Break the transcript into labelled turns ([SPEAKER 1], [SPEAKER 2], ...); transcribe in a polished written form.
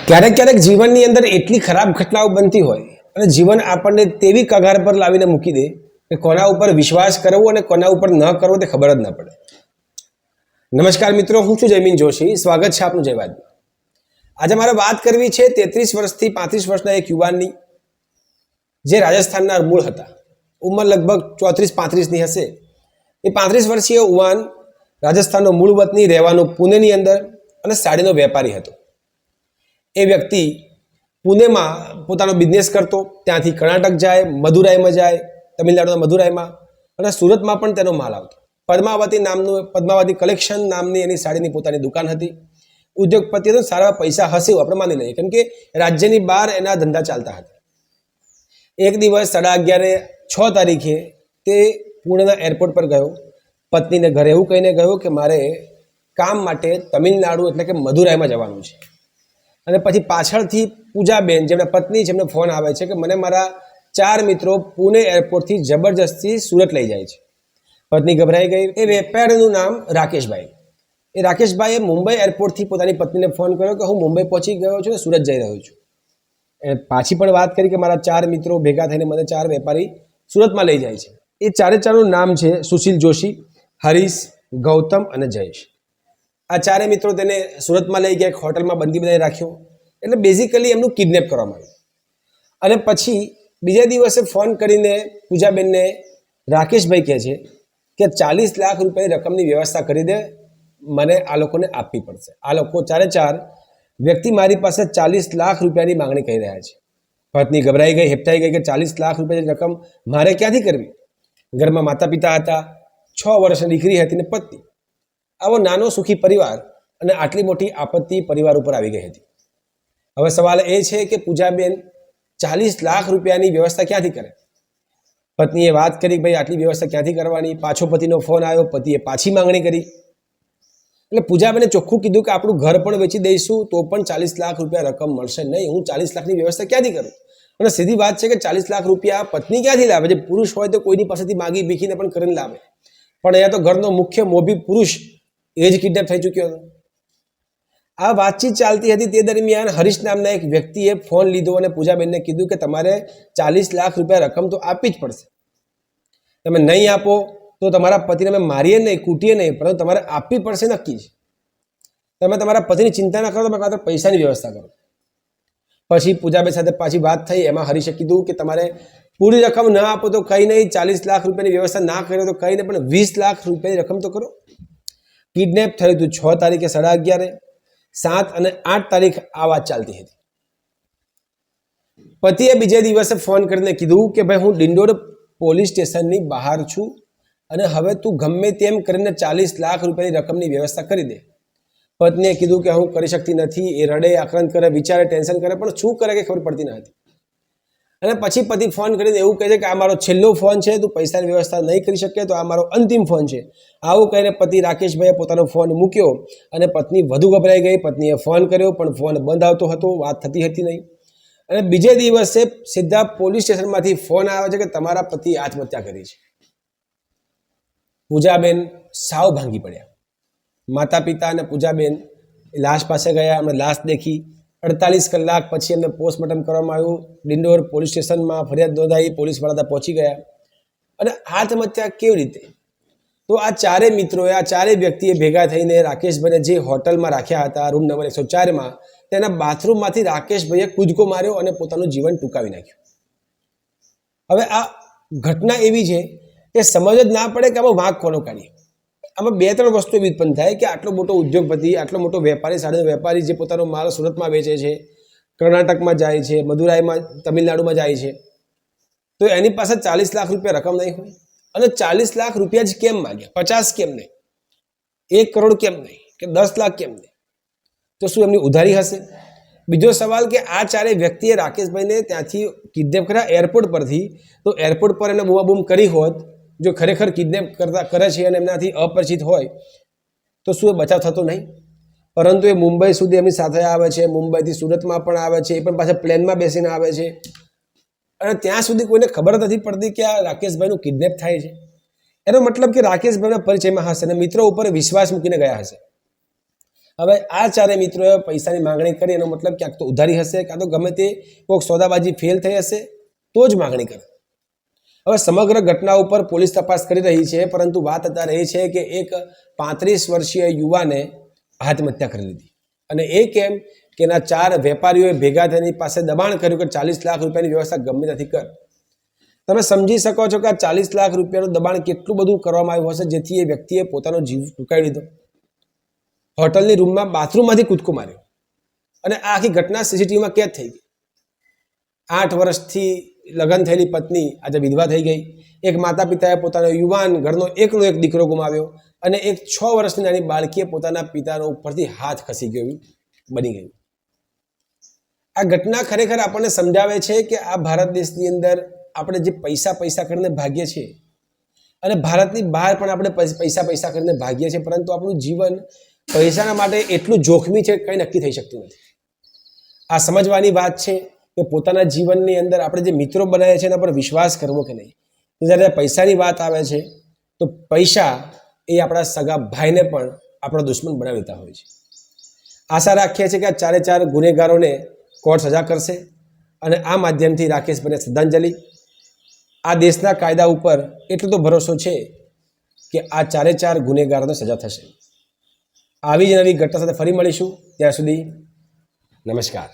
[SPEAKER 1] ક્યારેક ક્યારેક જીવનની અંદર એટલી ખરાબ ઘટનાઓ બનતી હોય અને જીવન આપણને તેવી કગાર પર લાવીને મૂકી દે કે કોના ઉપર વિશ્વાસ કરવો અને કોના ઉપર ન કરવો તે ખબર જ ન પડે. નમસ્કાર મિત્રો, હું છું જયમીન જોશી. સ્વાગત છે આપનું જયવાદમાં. આજે મારે વાત કરવી છે 33 વર્ષથી 35 વર્ષના એક યુવાનની, જે રાજસ્થાનના મૂળ હતા. ઉંમર લગભગ 34-35ની હશે. એ 35 વર્ષીય યુવાન રાજસ્થાનનો મૂળ વતની, રહેવાનો પુણેની અંદર, અને સાડીનો વેપારી હતો. એ વ્યક્તિ પુણેમાં પોતાનો બિઝનેસ કરતો, ત્યાંથી કર્ણાટક જાય, મદુરાઈમાં જાય, તમિલનાડુના મદુરાઈમાં, અને સુરતમાં પણ તેનો માલ આવતો. પદ્માવતી કલેક્શન નામની એની સાડીની પોતાની દુકાન હતી. ઉદ્યોગપતિ હતો, સારા પૈસા હશે એવું આપણે માની લઈએ, કેમ કે રાજ્યની બહાર એના ધંધા ચાલતા હતા. એક દિવસ 11:30 તારીખે તે પુણેના એરપોર્ટ પર ગયો. પત્નીને ઘરે એવું કહીને ગયો કે મારે કામ માટે તમિલનાડુ એટલે કે મદુરાઈમાં જવાનું છે. અને પછી પાછળથી પૂજાબેન, જેમના પત્ની છે, એમને ફોન આવે છે કે મને મારા 4 મિત્રો પુણે એરપોર્ટથી જબરજસ્તી સુરત લઈ જાય છે. પત્ની ગભરાઈ ગઈ. એ વેપારીનું નામ રાકેશભાઈ. એ રાકેશભાઈએ મુંબઈ એરપોર્ટથી પોતાની પત્નીને ફોન કર્યો કે હું મુંબઈ પહોંચી ગયો છું ને સુરત જઈ રહ્યો છું. એ પાછી પણ વાત કરી કે મારા 4 મિત્રો ભેગા થઈને મને 4 વેપારી સુરતમાં લઈ જાય છે. એ ચારેનું નામ છે સુશીલ જોશી, હરીશ, ગૌતમ અને જયેશ. આ 4 મિત્રો તેને સુરતમાં લઈ ગયા, એક હોટલમાં બંદી બનાવી રાખ્યો. એટલે બેઝિકલી એમનું કિડનેપ કરવામાં આવ્યું. અને પછી બીજા દિવસે ફોન કરીને પૂજાબેનને રાકેશભાઈ કહે છે કે 40 લાખ રૂપિયાની રકમની વ્યવસ્થા કરી દે, મને આ લોકોને આપવી પડશે. આ લોકો 4 વ્યક્તિ મારી પાસે 40 લાખ રૂપિયાની માંગણી કરી રહ્યા છે. પત્ની ગભરાઈ ગઈ, હેપતાઈ ગઈ કે 40 લાખ રૂપિયાની રકમ મારે ક્યાંથી કરવી? ઘરમાં માતા પિતા હતા, 6 વર્ષની દીકરી હતી ને પત્ની. આવો નાનો સુખી પરિવાર અને આટલી મોટી આપત્તિ પરિવાર ઉપર આવી ગઈ હતી. હવે સવાલ એ છે કે પૂજાબેન 40 લાખ રૂપિયાની વ્યવસ્થા ક્યાંથી કરે? પત્નીએ વાત કરી, ભાઈ આટલી વ્યવસ્થા ક્યાંથી કરવાની? પાછો પતિનો ફોન આવ્યો, પતિએ પાછી માંગણી કરી. એટલે પૂજાબેને ચોખ્ખું કીધું કે આપણું ઘર પણ વેચી દઈશું તો પણ 40 લાખ રૂપિયા રકમ મળશે નહીં. હું 40 લાખની વ્યવસ્થા ક્યાંથી કરું? અને સીધી વાત છે કે 40 લાખ રૂપિયા પત્ની ક્યાંથી લાવે? જે પુરુષ હોય તો કોઈની પાસેથી માગી ભીખીને પણ કરીને લાવે. પણ અહીંયા તો ઘરનો મુખ્ય મોભી પુરુષ એ જ કિડનેપ થઈ ચૂક્યો હતો. આ વાતચીત ચાલતી હતી તે દરમિયાન હરીશ નામના એક વ્યક્તિએ ફોન લીધો અને પૂજાબેનને કીધું કે તમારે 40 લાખ રૂપિયા રકમ તો આપવી જ પડશે. તમે નહીં આપો તો તમારા પતિને અમે મારીએ નહીં, કૂટીએ નહીં, પરંતુ તમારે આપવી પડશે, નક્કી છે. તમે તમારા પતિની ચિંતા ના કરો, તમે કાં તો પૈસાની વ્યવસ્થા કરો. પછી પૂજાબેન સાથે પાછી વાત થઈ. એમાં હરીશે કીધું કે તમારે પૂરી રકમ ના આપો તો કંઈ નહીં, 40 લાખ રૂપિયાની વ્યવસ્થા ના કરો તો કંઈ નહીં, પણ 20 લાખ રૂપિયાની રકમ તો કરો. કિડનેપ થયું હતું 6 તારીખે 11:30, 7 અને 8 તારીખ આ વાત ચાલતી હતી. પતિએ બીજે દિવસે ફોન કરીને કીધું કે ભાઈ હું ડિંડોર પોલીસ સ્ટેશનની બહાર છું અને હવે તું ગમે તેમ કરીને 40 લાખ રૂપિયાની રકમની વ્યવસ્થા કરી દે. પત્નીએ કીધું કે હું કરી શકતી નથી. એ રડે, આક્રંદ કરે, વિચારે, ટેન્શન કરે, પણ શું કરે કે ખબર પડતી ન હતી. અને પછી પતિ ફોન કરીને એવું કહે છે કે આ મારો છેલ્લો ફોન છે, તું પૈસાની વ્યવસ્થા નહીં કરી શકે તો આ મારો અંતિમ ફોન છે. આવું કહીને પતિ રાકેશભાઈએ પોતાનો ફોન મૂક્યો અને પત્ની વધુ ગભરાઈ ગઈ. પત્નીએ ફોન કર્યો પણ ફોન બંધ આવતો હતો, વાત થતી હતી નહીં. અને બીજે દિવસે સીધા પોલીસ સ્ટેશનમાંથી ફોન આવે છે કે તમારા પતિ આત્મહત્યા કરી છે. પૂજાબેન સાવ ભાંગી પડ્યા. માતા પિતા અને પૂજાબેન લાશ પાસે ગયા. એમણે લાશ દેખી. 48 કલાક પછી એમને પોસ્ટમોર્ટમ કરવામાં આવ્યું. ડિંડોર પોલીસ સ્ટેશનમાં ફરિયાદ નોંધાઈ. પોલીસવાળા પહોંચી ગયા. અને આત્મહત્યા કેવી રીતે? તો આ 4 મિત્રોએ, આ 4 વ્યક્તિએ ભેગા થઈને રાકેશભાઈને જે હોટલમાં રાખ્યા હતા, રૂમ નંબર 104માં, તેના બાથરૂમમાંથી રાકેશભાઈએ કૂદકો માર્યો અને પોતાનું જીવન ટૂંકાવી નાખ્યું. હવે આ ઘટના એવી છે કે સમજ જ ના પડે કે આમાં વાંક કોનો કાઢીએ. આમાં 2-3 વસ્તુ એવી ઉત્પન્ન થાય કે આટલો મોટો ઉદ્યોગપતિ, આટલો મોટો વેપારી, સાડીનો વેપારી, જે પોતાનો માલ સુરતમાં વેચે છે, કર્ણાટકમાં જાય છે, મદુરાઈમાં, તમિલનાડુમાં જાય છે, તો એની પાસે 40 લાખ રૂપિયા રકમ નહીં હોય. અને 40 લાખ રૂપિયા જ કેમ માંગ્યા? 50 કેમ નહીં? 1 કરોડ કેમ નહીં? કે 10 લાખ કેમ નહીં? તો શું એમની ઉધારી હશે? બીજો સવાલ કે આ 4 વ્યક્તિએ રાકેશભાઈને ત્યાંથી કિડનેપ કર્યા એરપોર્ટ પરથી. તો એરપોર્ટ પર એને બૂમાબૂમ કરી હોત, જો ખરેખર કિડનેપ કરે છે અને એમનાથી અપરિચિત હોય તો શું એ બચાવ થતો નહીં? પરંતુ એ મુંબઈ સુધી એમની સાથે આવે છે, મુંબઈથી સુરતમાં પણ આવે છે, એ પણ પાછા પ્લેનમાં બેસીને આવે છે. અને ત્યાં સુધી કોઈને ખબર નથી પડતી કે આ રાકેશભાઈનું કિડનેપ થાય છે. એનો મતલબ કે રાકેશભાઈના પરિચયમાં હશે અને મિત્રો ઉપર વિશ્વાસ મૂકીને ગયા હશે. હવે આ ચારે મિત્રોએ પૈસાની માંગણી કરી, એનો મતલબ ક્યાંક તો ઉધારી હશે, કાં તો ગમે તે કોઈક સોદાબાજી ફેલ થઈ હશે તો જ માંગણી કરે. હવે સમગ્ર ઘટના ઉપર પોલીસ તપાસ કરી રહી છે, પરંતુ વાત અત્યારે એ છે કે એક 35 વર્ષીય યુવાને આત્મહત્યા કરી લીધી. અને એ કેમ કે એના 4 વેપારીઓએ ભેગા થઈને પાસે દબાણ કર્યું કે 40 લાખ રૂપિયાની વ્યવસ્થા ગમે ત્યાંથી કર. તમે સમજી શકો છો કે આ 40 લાખ રૂપિયાનું દબાણ કેટલું બધું કરવામાં આવ્યું હશે, જેથી એ વ્યક્તિએ પોતાનો જીવ ટૂંકાવી લીધો. હોટલની રૂમમાં બાથરૂમમાંથી કૂદકો માર્યો અને આ આખી ઘટના સીસીટીવીમાં કેદ થઈ ગઈ. 8 વર્ષથી લગ્ન થયેલી પત્ની આજે વિધવા થઈ ગઈ. એક માતા પિતાએ પોતાનો યુવાન ઘરનો એકનો એક દીકરો ગુમાવ્યો અને એક 6 વર્ષની નાની બાળકીએ પોતાના પિતાનો ઉપરથી હાથ ખસી ગયો બની ગયું. આ ઘટના ખરેખર આપણને સમજાવે છે કે આ ભારત દેશની અંદર આપણે જે પૈસા કરીને ભાગીએ છીએ અને ભારતની બહાર પણ આપણે પૈસા કરીને ભાગીએ છીએ, પરંતુ આપણું જીવન પૈસાના માટે એટલું જોખમી છે કંઈ નક્કી થઈ શકતું નથી. આ સમજવાની વાત છે કે પોતાના જીવનની અંદર આપણે જે મિત્રો બનાવ્યા છે એના પર વિશ્વાસ કરવો કે નહીં. જ્યારે પૈસાની વાત આવે છે તો પૈસા એ આપણા સગા ભાઈને પણ આપણો દુશ્મન બનાવી દેતા હોય છે. આશા રાખીએ છીએ કે આ 4 ગુનેગારોને કોર્ટ સજા કરશે અને આ માધ્યમથી રાકેશભાઈને શ્રદ્ધાંજલિ. આ દેશના કાયદા ઉપર એટલો તો ભરોસો છે કે આ 4 ગુનેગારોને સજા થશે. આવી જ નવી ઘટના સાથે ફરી મળીશું. ત્યાં સુધી નમસ્કાર.